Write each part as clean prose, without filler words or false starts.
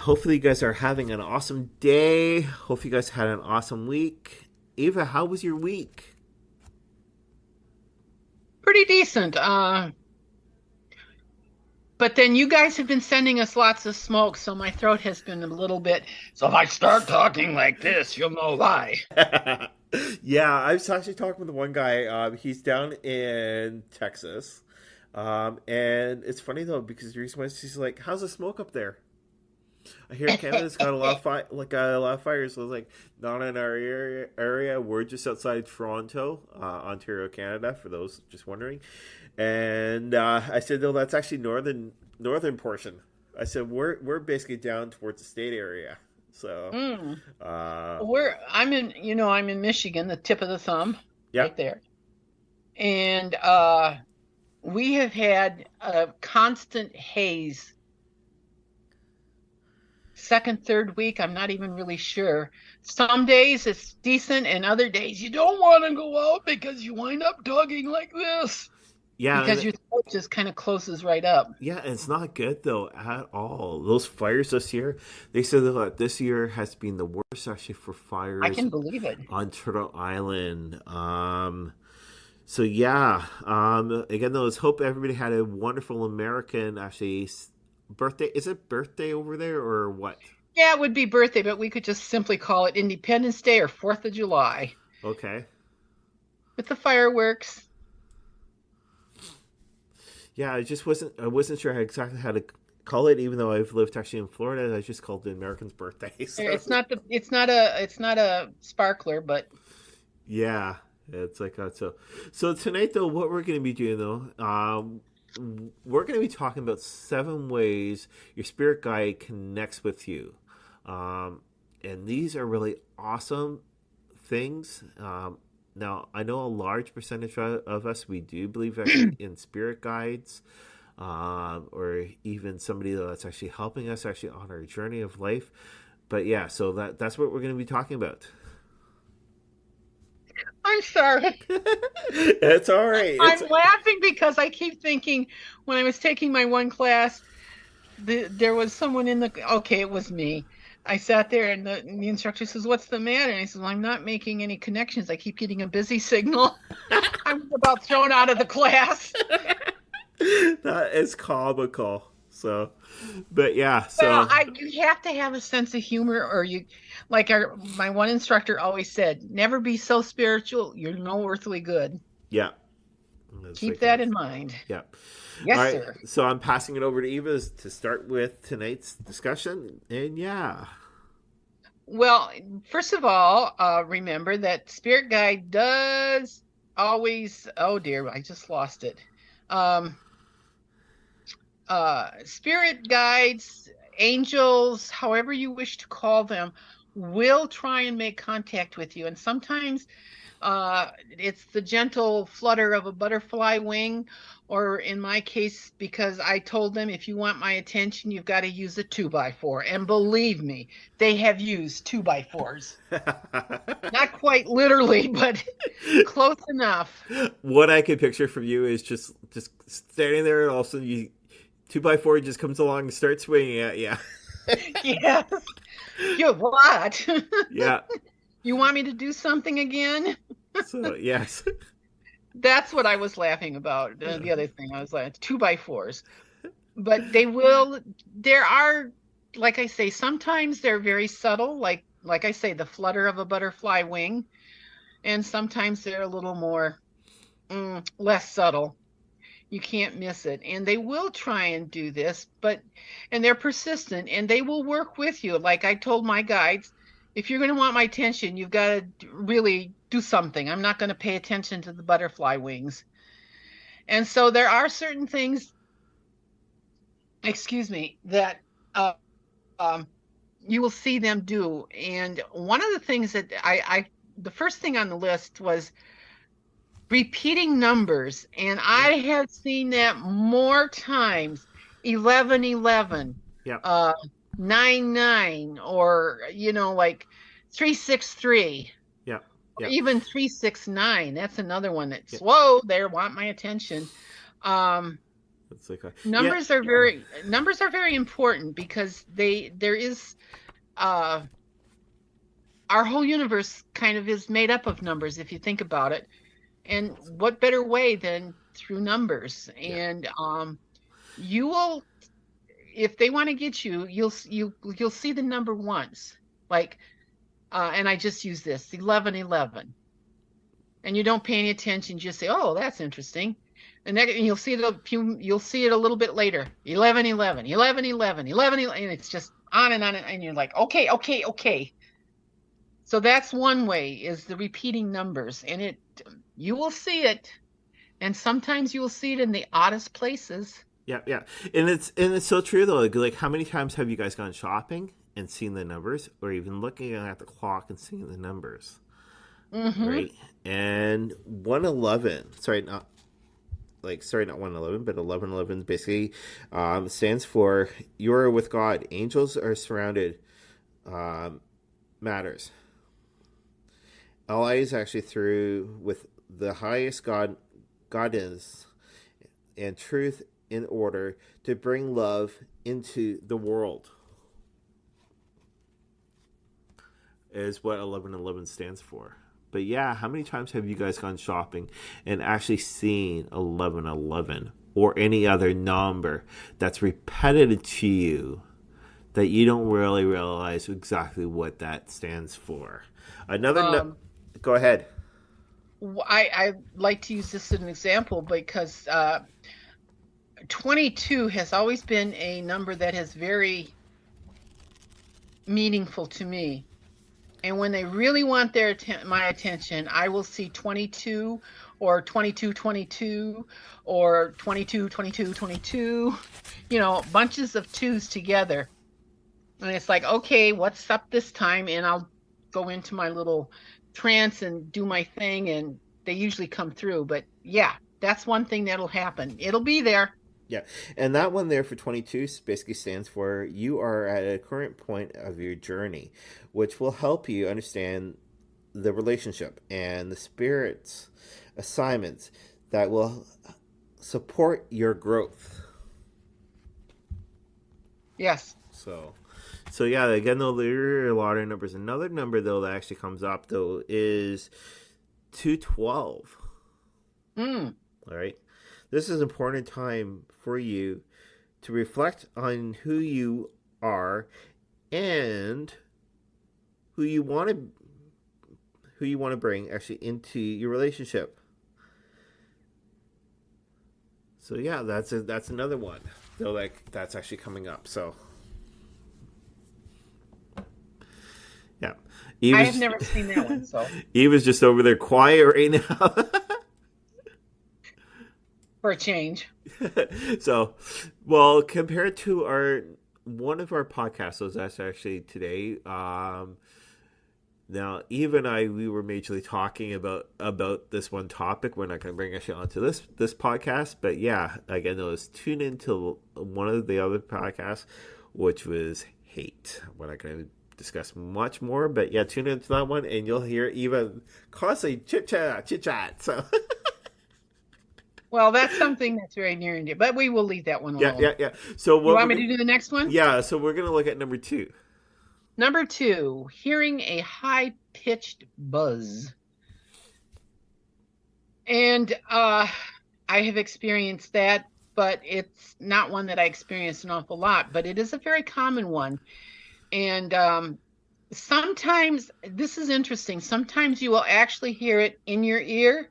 hopefully you guys are having an awesome day. Hope you guys had an awesome week. Ava, how was your week? Pretty decent. But then you guys have been sending us lots of smoke, so my throat has been a little bit. So if I start talking like this, you'll know why. Yeah, I was actually talking with one guy. He's down in Texas. And it's funny though because the reason why he's like, "How's the smoke up there?" I hear Canada's got a lot of a lot of fires. So it's like not in our area. We're just outside Toronto, Ontario, Canada. For those just wondering, and I said, "No, that's actually northern portion." I said, "We're basically down towards the state area." So, Mm. uh, I'm in Michigan, the tip of the thumb, yeah, right there. And we have had a constant haze. Second, third week, I'm not even really sure. Some days it's decent, and other days you don't want to go out because you wind up talking like this yeah, because and your throat just kind of closes right up. yeah, and it's not good though at all. Those fires this year, they said that this year has been the worst actually for I fires can believe it. on Turtle Island. So yeah, again, though, let's hope everybody had a wonderful American actually birthday. Is it birthday over there or what? Yeah, it would be birthday, but we could just simply call it Independence Day or 4th of July Okay, with the fireworks. yeah, I wasn't sure exactly how to call it, even though I've lived actually in Florida. I just called it American's birthday. So It's not a sparkler, but yeah, it's like so tonight though, what we're going to be doing though, we're going to be talking about 7 ways your spirit guide connects with you. And these are really awesome things. Now, I know a large percentage of us, we do believe actually in spirit guides, or even somebody that's actually helping us actually on our journey of life. But yeah, so that's what we're going to be talking about. I'm sorry. It's all right. I'm laughing because I keep thinking when I was taking my one class, there was someone in okay, it was me. I sat there and the instructor says, "What's the matter?" And I said, "Well, I'm not making any connections. I keep getting a busy signal." I was about thrown out of the class. That is comical. So, but yeah, Well, so you have to have a sense of humor, or like my one instructor always said, never be so spiritual, you're no earthly good. yeah, it's Keep like that in mind. yeah. All Yes, right, sir. so I'm passing it over to Eva to start with tonight's discussion, and yeah, Well, first of all, remember that spirit guide does always, oh dear, I just lost it. Um, Spirit guides, angels, however you wish to call them, will try and make contact with you. And sometimes it's the gentle flutter of a butterfly wing, or in my case, because I told them if you want my attention, you've got to use a 2x4. And believe me, they have used 2x4s. Not quite literally, but close enough. what I can picture from you is just standing there, and all of a sudden you 2x4 just comes along and starts swinging at you. Yes. You what? Yeah. You want me to do something again? So yes. That's what I was laughing about. The other thing I was like 2x4s. But there are, like I say, sometimes they're very subtle, like I say, the flutter of a butterfly wing, and sometimes they're a little more less subtle. You can't miss it. And they will try and do this, and they're persistent and they will work with you. Like I told my guides, if you're going to want my attention, you've got to really do something. I'm not going to pay attention to the butterfly wings. And so there are certain things, excuse me, that uh, um, you will see them do. And one of the things that the first thing on the list was repeating numbers, and Yeah. I have seen that more times. 1111, Yeah. uh 99, or like 363, Yeah. or Yeah. even 369. That's another one that's Yeah. whoa, there, want my attention. um It's like yeah, numbers are very important because there is uh our whole universe kind of is made up of numbers if you think about it. And what better way than through numbers? yeah, And you will, if they want to get you, you'll see the number once. Like and I just use this 1111, and you don't pay any attention, you just say, oh, that's interesting. And you'll see it a little bit later, 1111, 1111, 1111, and it's just on and on, and you're like, okay, okay, okay. So that's one way, is the repeating numbers, and you will see it, and sometimes you will see it in the oddest places. yeah, yeah. And it's so true though. Like how many times have you guys gone shopping and seen the numbers, or even looking at the clock and seeing the numbers, Mm-hmm. right? And 111. Sorry, not 111, but 1111 basically stands for you are with God. Angels are surrounded. Um, Matters. Allah is actually through with the highest God is, and truth in order to bring love into the world, is what 1111 stands for. But yeah, how many times have you guys gone shopping and actually seen 1111 or any other number that's repetitive to you that you don't really realize exactly what that stands for? Um, Go ahead. I like to use this as an example because 22 has always been a number that is very meaningful to me. And when they really want my attention, I will see 22 or 2222 or 222222, bunches of twos together. And it's like, okay, what's up this time? And I'll go into my little trance and do my thing, and they usually come through. But yeah, that's one thing that'll happen. It'll be there. Yeah, and that one there for 22 basically stands for you are at a current point of your journey, which will help you understand the relationship and the spirit's assignments that will support your growth. Yes. So yeah, again though there are a lot of numbers. Another number though that actually comes up though is 212. Mm. All right. This is an important time for you to reflect on who you are and who you want to bring actually into your relationship. So yeah, that's another one. So like that's actually coming up. So yeah, I have never seen that one, so Eva's just over there quiet right now. for a change. So, well, compared to one of our podcasts, was that's actually today. Now, Eva and we were majorly talking about this one topic. We're not going to bring actually onto this podcast, but yeah, again, it was tuned into one of the other podcasts, which was hate. We're not going to discuss much more, but yeah, tune into that one, and you'll hear Eva constantly chit chat. So. Well, that's something that's very near and dear, but we will leave that one alone. Yeah. So you want me to do the next one? Yeah. So we're gonna look at number 2. Number 2, hearing a high-pitched buzz. And I have experienced that, but it's not one that I experienced an awful lot, but it is a very common one. And sometimes, this is interesting, sometimes you will actually hear it in your ear,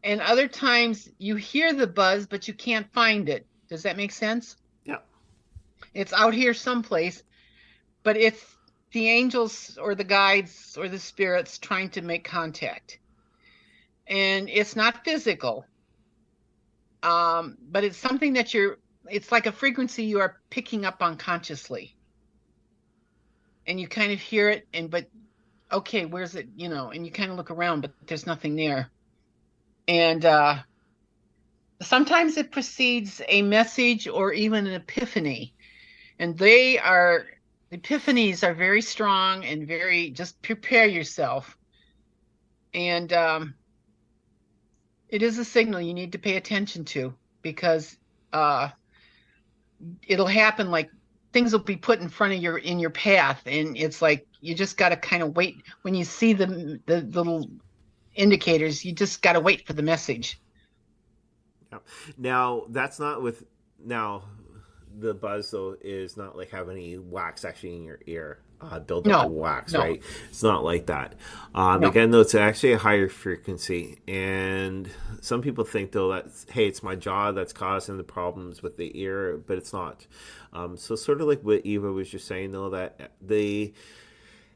and other times you hear the buzz, but you can't find it. Does that make sense? Yeah. It's out here someplace, but it's the angels or the guides or the spirits trying to make contact. And it's not physical, but it's something that it's like a frequency you are picking up unconsciously. And you kind of hear it, but okay, where's it, and you kind of look around, but there's nothing there. And sometimes it precedes a message or even an epiphany. And epiphanies are very strong and just prepare yourself. And it is a signal you need to pay attention to, because uh it'll happen like things will be put in front of your path, and it's like you just got to kind of wait when you see the little indicators. You just got to wait for the message. Yeah. Now that's not with now the buzz though is not like having any wax actually in your ear. Build up No, wax, no, right? It's not like that. no. Again, though, it's actually a higher frequency, and some people think though that hey, it's my jaw that's causing the problems with the ear, but it's not. So sort of like what Eva was just saying though, that the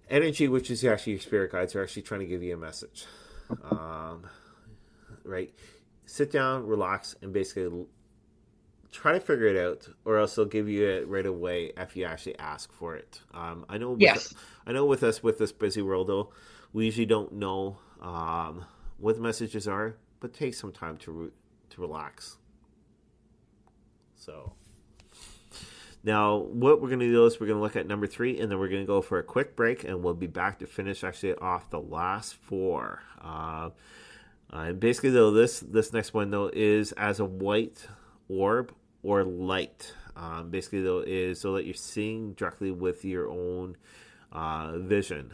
energy, which is actually your spirit guides, are actually trying to give you a message, right? Sit down, relax, and basically try to figure it out, or else they'll give you it right away if you actually ask for it. Yes. I know with us with this busy world though, we usually don't know what the messages are, but take some time to relax. So now what we're going to do is we're going to look at number 3, and then we're going to go for a quick break, and we'll be back to finish actually off the last 4. And basically though, this next one though is as a white orb or light. Basically though is so that you're seeing directly with your own vision.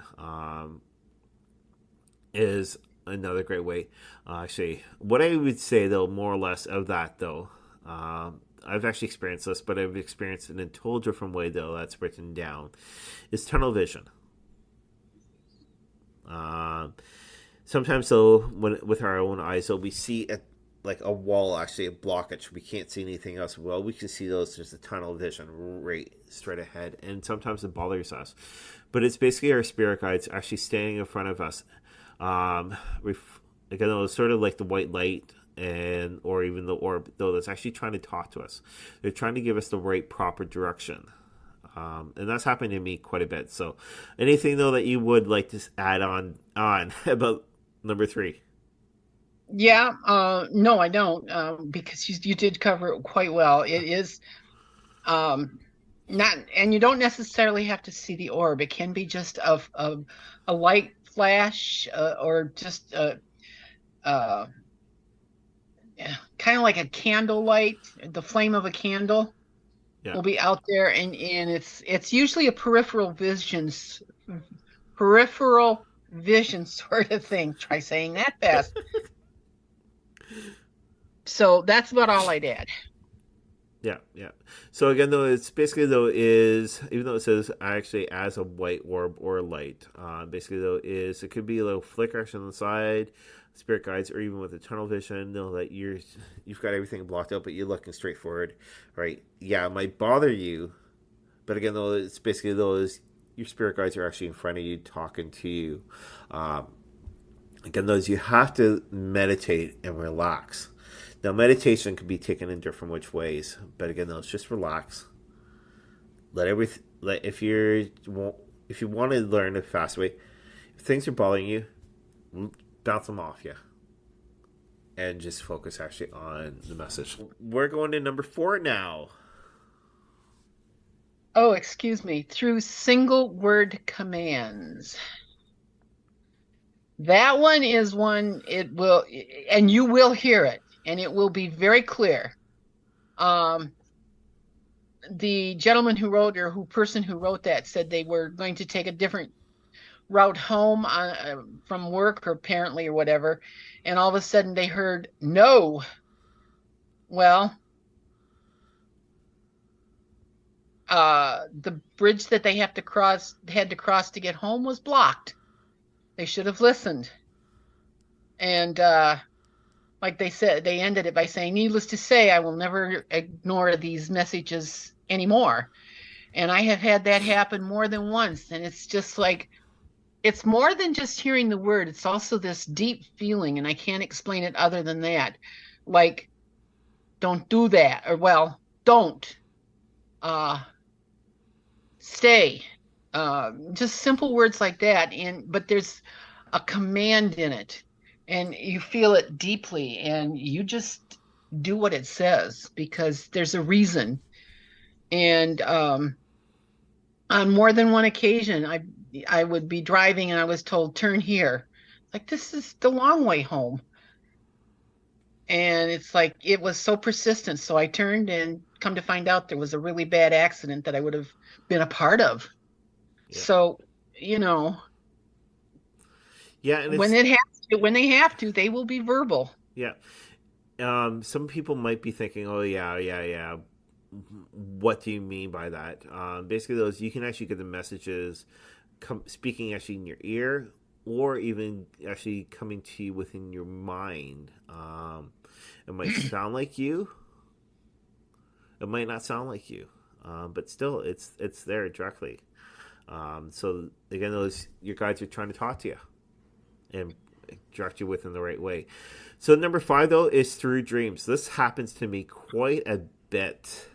Is another great way. Actually, what I would say though, more or less of that though, I've actually experienced this, but I've experienced it in a total different way though. That's written down. Is tunnel vision. Sometimes though, when with our own eyes, though, we see like a wall, actually a blockage. We can't see anything else. Well, we can see those. There's a tunnel vision right straight ahead, and sometimes it bothers us. But it's basically our spirit guides actually standing in front of us. Again, it's sort of like the white light and or even the orb, though, that's actually trying to talk to us. They're trying to give us the right proper direction. And that's happened to me quite a bit. So, anything though that you would like to add on about number 3? Yeah. No, I don't, because you did cover it quite well. It is not, and you don't necessarily have to see the orb. It can be just a light flash, or just kind of like a candle light, the flame of a candle Yeah. will be out there, and it's usually a peripheral vision sort of thing. Try saying that fast. So that's about all I'd add. Yeah, yeah. So again, though, it's basically though is even though it says actually as a white orb or light, basically though is it could be a little flicker action on the side, spirit guides, or even with the tunnel vision, know that you've got everything blocked out, but you're looking straight forward, right? Yeah, it might bother you, but again, though, it's basically those your spirit guides are actually in front of you, talking to you. Again, those you have to meditate and relax. Now, meditation can be taken in different which ways, but again, though, it's just relax. Let everything. If you want to learn a fast way, if things are bothering you, bounce them off you, and just focus actually on the message. We're going to number 4 now. Oh, excuse me. Through single word commands. That one is one it will, and you will hear it, and it will be very clear. The gentleman who wrote, or person who wrote that, said they were going to take a different route home from work, or apparently, or whatever, and all of a sudden they heard no. Well, the bridge that they had to cross to get home was blocked. They should have listened. And like they said, they ended it by saying, needless to say, I will never ignore these messages anymore. And I have had that happen more than once. And it's just like, it's more than just hearing the word. It's also this deep feeling, and I can't explain it other than that. Like, don't do that, or well, don't. Stay. Just simple words like that. But there's a command in it, and you feel it deeply, and you just do what it says because there's a reason. And on more than one occasion, I would be driving and I was told, turn here. Like, this is the long way home. And it's like it was so persistent. So I turned and come to find out there was a really bad accident that I would have been a part of. Yeah. So, you know, Yeah, and when it's it has to, when they have to, they will be verbal. yeah. Some people might be thinking, "Oh yeah, yeah, yeah." What do you mean by that? Basically, those you can actually get the messages speaking actually in your ear, or even actually coming to you within your mind. It might sound like you. It might not sound like you, but still, it's there directly. So again, those your guides are trying to talk to you and direct you within the right way. So number 5 though is through dreams. This happens to me quite a bit.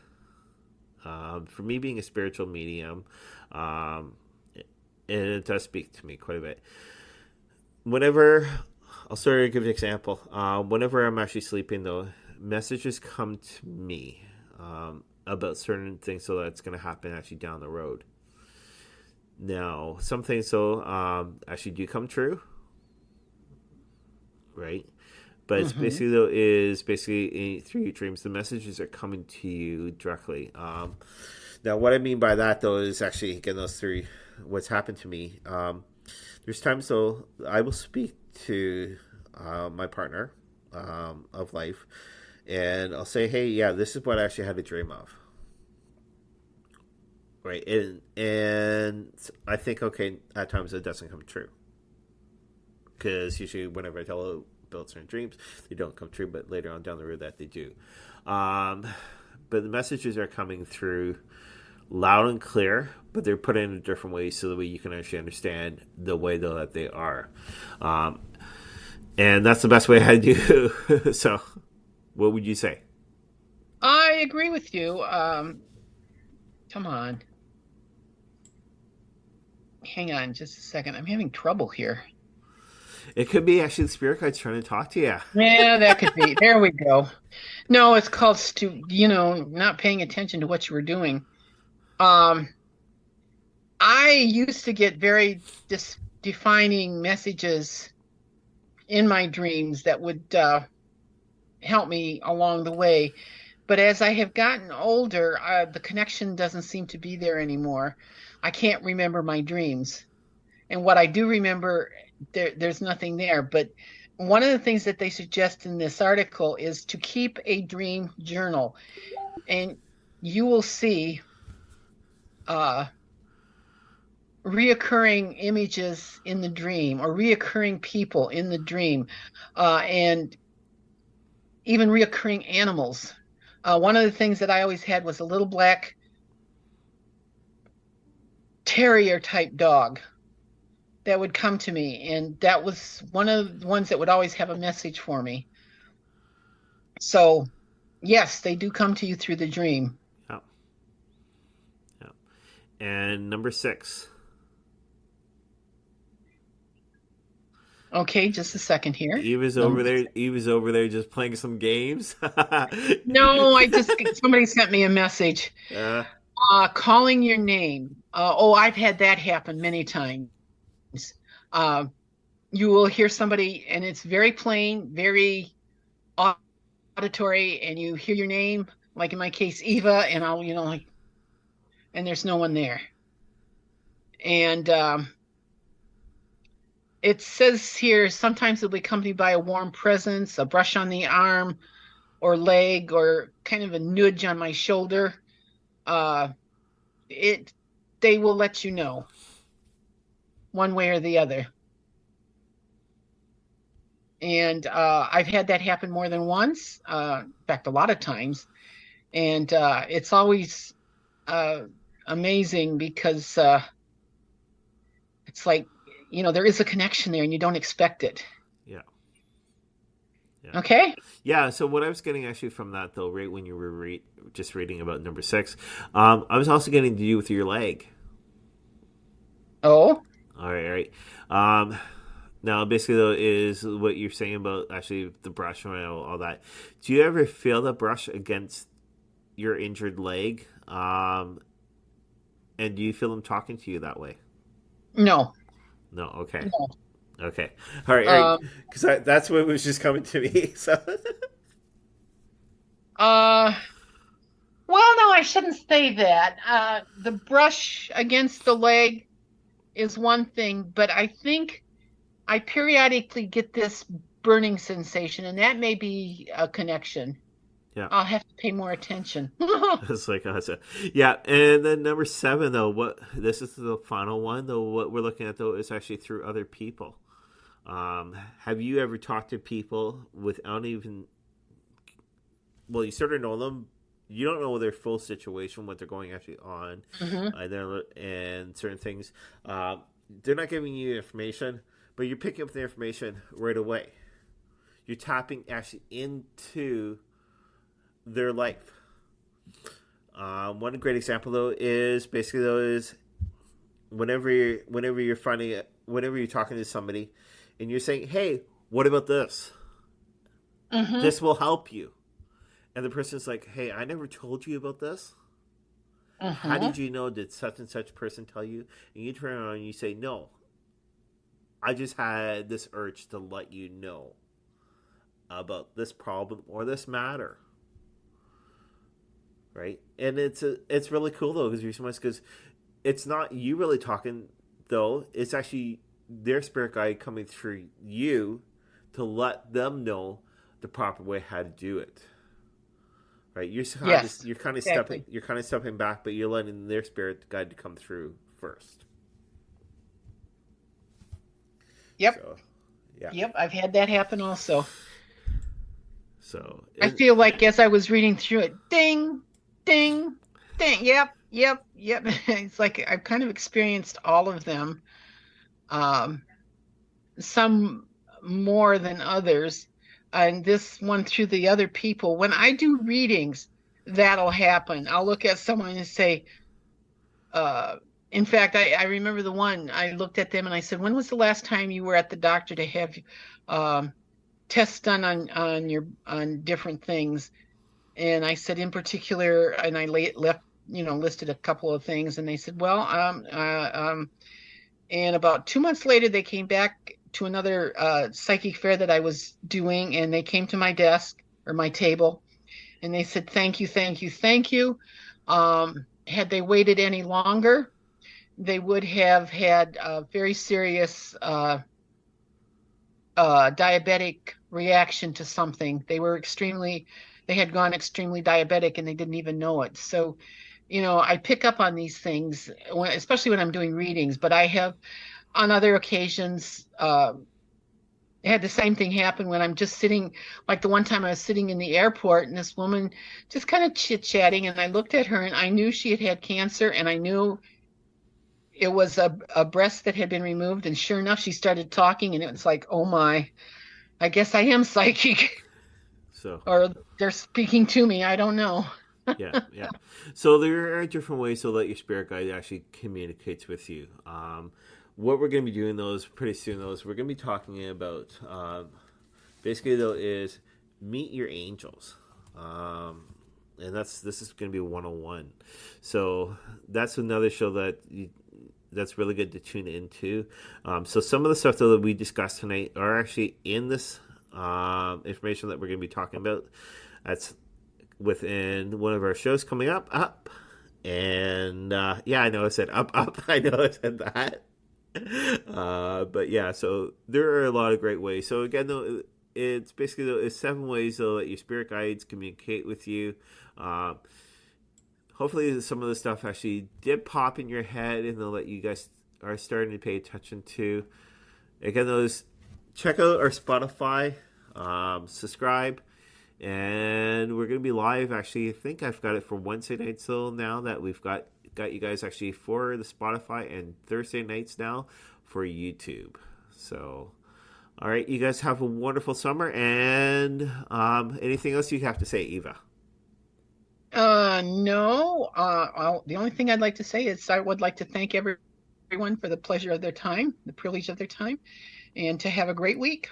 For me being a spiritual medium, um, and it does speak to me quite a bit. Whenever I'll sort of give you an example. Whenever I'm actually sleeping, though, messages come to me about certain things, so that's going to happen actually down the road. Now, some things so actually do come true, right? But it's Hmm. basically though is basically through your dreams, the messages are coming to you directly. Now, what I mean by that though is actually again those three. What's happened to me? There's times though I will speak to my partner of life, and I'll say, "Hey, yeah, this is what I actually had a dream of." Right, and I think okay, at times it doesn't come true because usually whenever I tell about certain dreams, they don't come true, but later on down the road that they do. Um, but the messages are coming through loud and clear, but they're put in a different way so that way you can actually understand the way though that they are. Um, and that's the best way I do. So, what would you say? I agree with you. Come on. Hang on just a second. I'm having trouble here. It could be actually the spirit guides trying to talk to you. Yeah, that could be. There we go. No, it's called not paying attention to what you were doing. Um, I used to get very defining messages in my dreams that would help me along the way. But as I have gotten older, the connection doesn't seem to be there anymore. I can't remember my dreams. And what I do remember, there's nothing there. But one of the things that they suggest in this article is to keep a dream journal. And you will see uh, reoccurring images in the dream or reoccurring people in the dream, and even reoccurring animals. One of the things that I always had was a little black terrier type dog that would come to me, and that was one of the ones that would always have a message for me. So, yes, they do come to you through the dream. Yeah, yeah. And number 6. Okay, just a second here. Eva's over there. Eva's over there just playing some games. No, somebody sent me a message. uh, Calling your name. I've had that happen many times. Uh, you will hear somebody, and it's very plain, very auditory, and you hear your name, like in my case, Eva, and I'll, like, and there's no one there. And it says here sometimes it'll be accompanied by a warm presence, a brush on the arm or leg, or kind of a nudge on my shoulder. Uh, it they will let you know one way or the other. And I've had that happen more than once, in fact, a lot of times. And it's always uh, amazing because it's like, there is a connection there and you don't expect it. yeah, yeah, Okay. yeah. So what I was getting actually from that though, right when you were just reading about number 6, I was also getting to do with your leg. Oh, All right, all right. Now, basically, though, is what you're saying about actually the brush and all that. Do you ever feel the brush against your injured leg? And do you feel them talking to you that way? no. No. Okay. No. Okay. All right. All right. Um, Because that's what was just coming to me. So. Uh, well, no, I shouldn't say that. The brush against the leg is one thing, but I think I periodically get this burning sensation, and that may be a connection. Yeah. I'll have to pay more attention. It's like yeah, and then number 7 though, what this is the final one though. What we're looking at though is actually through other people. Have you ever talked to people without even, well, you sort of know them, you don't know their full situation, what they're going actually on, Hmm. and certain things. They're not giving you information, but you're picking up the information right away. You're tapping actually into their life. One great example though is basically though is whenever you're talking to somebody and you're saying, "Hey, what about this? Hmm. This will help you," and the person's like, "Hey, I never told you about this. How Hmm. did you know? Did such and such person tell you?" And you turn around and you say, "No, I just had this urge to let you know about this problem or this matter." Right, and it's really cool though because it's not you really talking though, it's actually their spirit guide coming through you to let them know the proper way how to do it. Right, Yes, stepping exactly. back, but you're letting their spirit guide to come through first. Yep. So yeah, Yep. I've had that happen also. so I and feel like as I was reading through it, ding, ding, ding. Yep. Yep. Yep. It's like I've kind of experienced all of them. Um, some more than others. And this one through the other people. When I do readings, that'll happen. I'll look at someone and say, uh, in fact, I remember the one I looked at them and I said, when was the last time you were at the doctor to have um, tests done on your on different things? And I said, in particular, and I left, listed a couple of things, and they said, well, and about 2 months later, they came back to another psychic fair that I was doing, and they came to my desk or my table, and they said, "Thank you, thank you, thank you." Had they waited any longer, they would have had a very serious diabetic reaction to something. They had gone extremely diabetic, and they didn't even know it. So, I pick up on these things, especially when I'm doing readings. But I have on other occasions had the same thing happen when I'm just sitting, like the one time I was sitting in the airport and this woman just kind of chit-chatting, and I looked at her and I knew she had had cancer, and I knew it was a breast that had been removed. And sure enough, she started talking, and it was like, oh my, I guess I am psychic. so Or they're speaking to me. I don't know. yeah, yeah. So there are different ways to let your spirit guide actually communicates with you. What we're going to be doing those pretty soon, those we're going to be talking about. Basically, though, is meet your angels, and this is going to be 101. So that's another show that's really good to tune into. So some of the stuff though that we discussed tonight are actually in this information that we're going to be talking about. That's within one of our shows coming up, and yeah, I know I said up. I know I said that, but yeah, so there are a lot of great ways. So again, though, it's basically it's 7 ways though that your spirit guides communicate with you. Uh, Hopefully, some of the stuff actually did pop in your head, and though that you guys are starting to pay attention to. Again, those check out our Spotify, subscribe, and we're going to be live. Actually, I think I've got it for Wednesday nights though. Now that we've got you guys actually for the Spotify, and Thursday nights now for YouTube. So, all right, you guys have a wonderful summer. And anything else you have to say, Eva? No. The only thing I'd like to say is I would like to thank everyone for the pleasure of their time, the privilege of their time, and to have a great week.